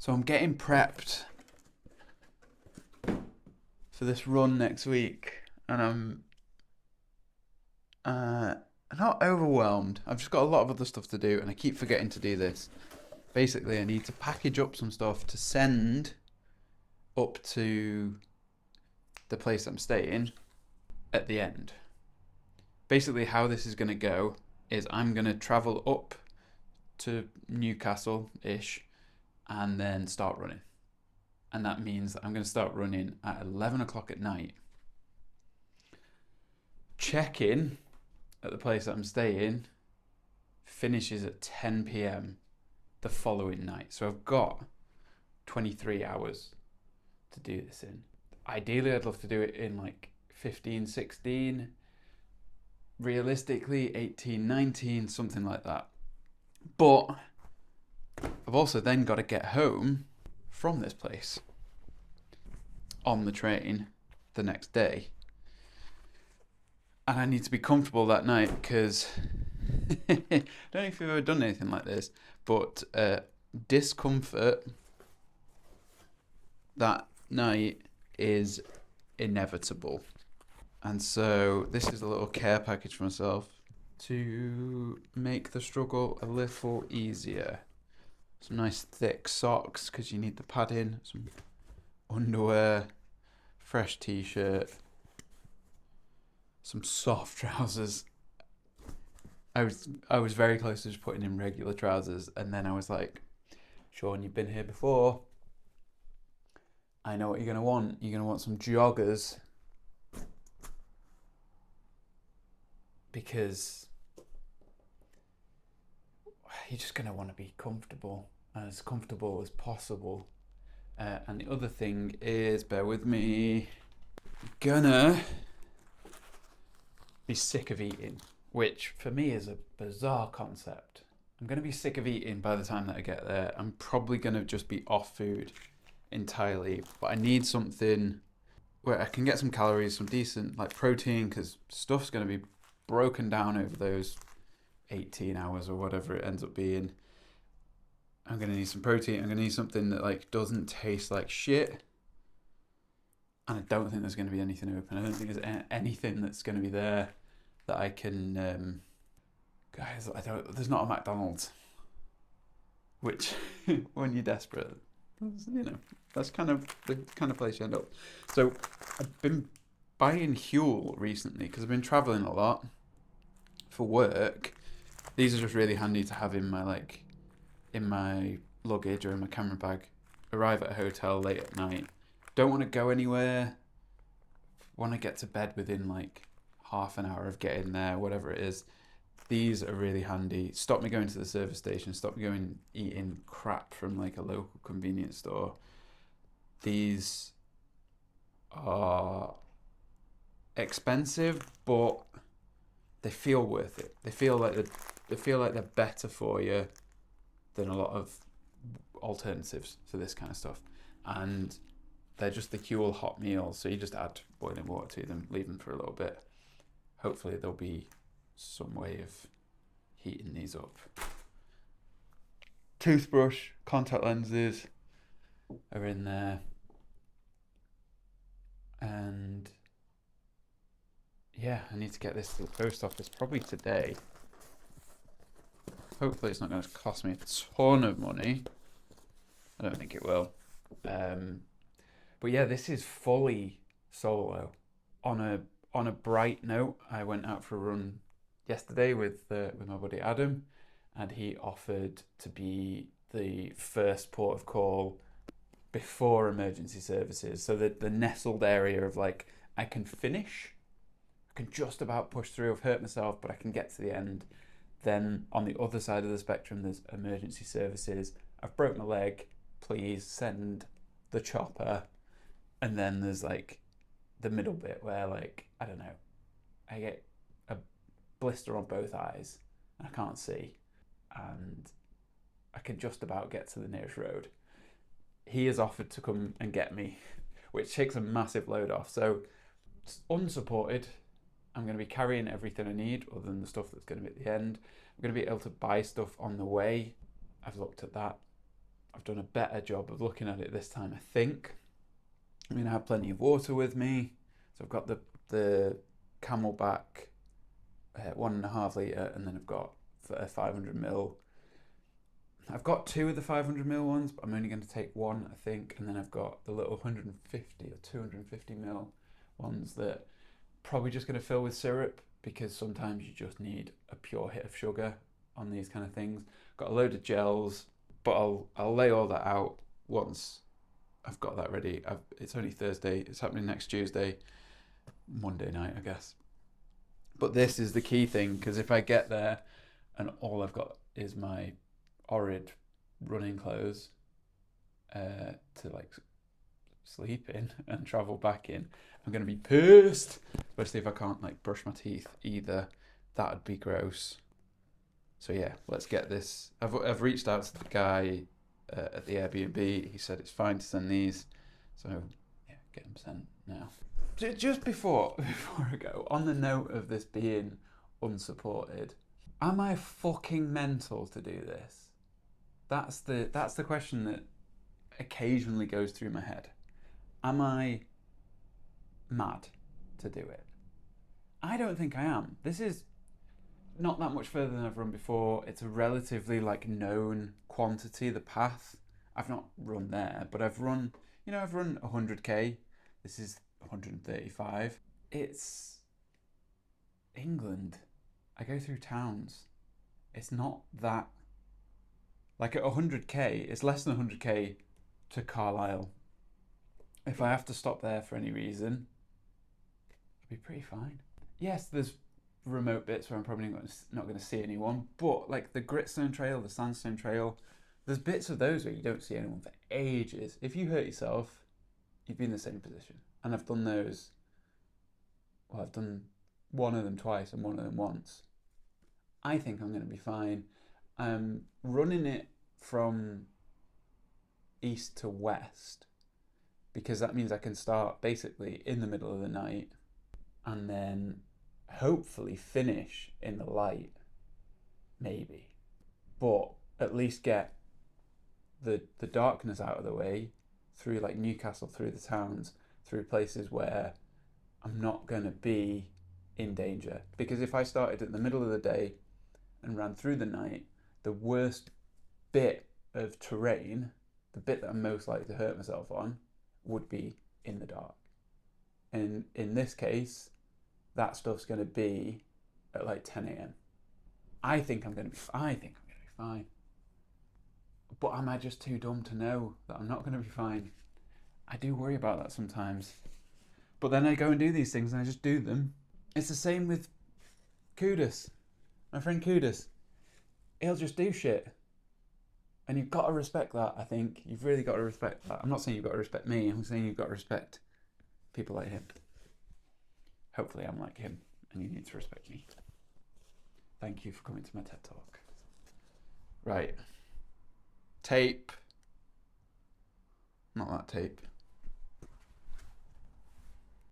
So I'm getting prepped for this run next week, and I'm not overwhelmed. I've just got a lot of other stuff to do, and I keep forgetting to do this. Basically, I need to package up some stuff to send up to the place I'm staying at the end. Basically, how this is going to go is I'm going to travel up to Newcastle-ish and then start running. And that means that I'm going to start running at 11 o'clock at night. Check-in at the place that I'm staying finishes at 10 p.m. the following night. So I've got 23 hours to do this in. Ideally, I'd love to do it in like 15, 16. Realistically, 18, 19, something like that. But I've also then got to get home from this place on the train the next day. And I need to be comfortable that night because I don't know if you've ever done anything like this, but discomfort that night is inevitable. And so this is a little care package for myself to make the struggle a little easier. Some nice thick socks because you need the padding, some underwear, fresh t-shirt, some soft trousers. I was very close to just putting in regular trousers, and then I was like, Sean, you've been here before. I know what you're going to want. You're going to want some joggers because you're just going to want to be comfortable, as comfortable as possible. And the other thing is, bear with me, gonna be sick of eating, which for me is a bizarre concept. I'm going to be sick of eating by the time that I get there. I'm probably going to just be off food entirely, but I need something where I can get some calories, some decent like protein, because stuff's going to be broken down over those 18 hours or whatever it ends up being. I'm going to need some protein. I'm going to need something that like doesn't taste like shit. And I don't think there's going to be anything open. I don't think there's anything that's going to be there that I can... guys, there's not a McDonald's. Which, when you're desperate, you know, that's kind of the kind of place you end up. So I've been buying Huel recently because I've been traveling a lot for work. These are just really handy to have in my luggage or in my camera bag. Arrive at a hotel late at night. Don't want to go anywhere. Want to get to bed within like half an hour of getting there, whatever it is. These are really handy. Stop me going to the service station. Stop me going eating crap from like a local convenience store. These are expensive, but they feel worth it. They feel like they're better for you than a lot of alternatives for this kind of stuff. And they're just the Huel hot meals. So you just add boiling water to them, leave them for a little bit. Hopefully there'll be some way of heating these up. Toothbrush, contact lenses are in there. And yeah, I need to get this to the post office probably today. Hopefully it's not going to cost me a ton of money. I don't think it will. But yeah, this is fully solo. On a bright note, I went out for a run yesterday with my buddy Adam, and he offered to be the first port of call before emergency services. So the nestled area of like, I can finish, I can just about push through. I've hurt myself, but I can get to the end. Then on the other side of the spectrum, there's emergency services. I've broke my leg. Please send the chopper. And then there's like the middle bit where like, I don't know, I get a blister on both eyes and I can't see. And I can just about get to the nearest road. He has offered to come and get me, which takes a massive load off. So it's unsupported. I'm going to be carrying everything I need other than the stuff that's going to be at the end. I'm going to be able to buy stuff on the way. I've looked at that. I've done a better job of looking at it this time, I think. I'm going to have plenty of water with me. So I've got the Camelback 1.5 litre, and then I've got a 500ml. I've got 2 of the 500ml ones, but I'm only going to take 1, I think. And then I've got the little 150 or 250ml ones that probably just going to fill with syrup, because sometimes you just need a pure hit of sugar on these kind of things. Got a load of gels, but I'll lay all that out once I've got that ready. It's only Thursday. It's happening next Tuesday, Monday night, I guess. But this is the key thing, because if I get there and all I've got is my horrid running clothes to like sleep in and travel back in, I'm going to be pissed. Especially if I can't like brush my teeth either. That would be gross. So yeah, let's get this. I've reached out to the guy at the Airbnb. He said it's fine to send these. So yeah, get them sent now. Just before I go, on the note of this being unsupported, am I fucking mental to do this? That's the question that occasionally goes through my head. Am I mad to do it? I don't think I am. This is not that much further than I've run before. It's a relatively like known quantity, the path. I've not run there, but I've run 100k. This is 135. It's England. I go through towns. It's not that, like at 100k, it's less than 100k to Carlisle. If I have to stop there for any reason, I'll be pretty fine. Yes, there's remote bits where I'm probably not going to see anyone, but like the Gritstone Trail, the Sandstone Trail, there's bits of those where you don't see anyone for ages. If you hurt yourself, you'd be in the same position. And I've done those. Well, I've done one of them twice and one of them once. I think I'm going to be fine. I'm running it from east to west, because that means I can start basically in the middle of the night and then hopefully finish in the light, maybe. But at least get the darkness out of the way, through like Newcastle, through the towns, through places where I'm not going to be in danger. Because if I started at the middle of the day and ran through the night, the worst bit of terrain, the bit that I'm most likely to hurt myself on, would be in the dark. And in this case, that stuff's going to be at like 10 a.m. I think I'm going to be fine. But am I just too dumb to know that I'm not going to be fine? I do worry about that sometimes. But then I go and do these things and I just do them. It's the same with Kudus. My friend Kudus. He'll just do shit. And you've got to respect that, I think. You've really got to respect that. I'm not saying you've got to respect me. I'm saying you've got to respect people like him. Hopefully I'm like him and you need to respect me. Thank you for coming to my TED Talk. Right. Tape. Not that tape.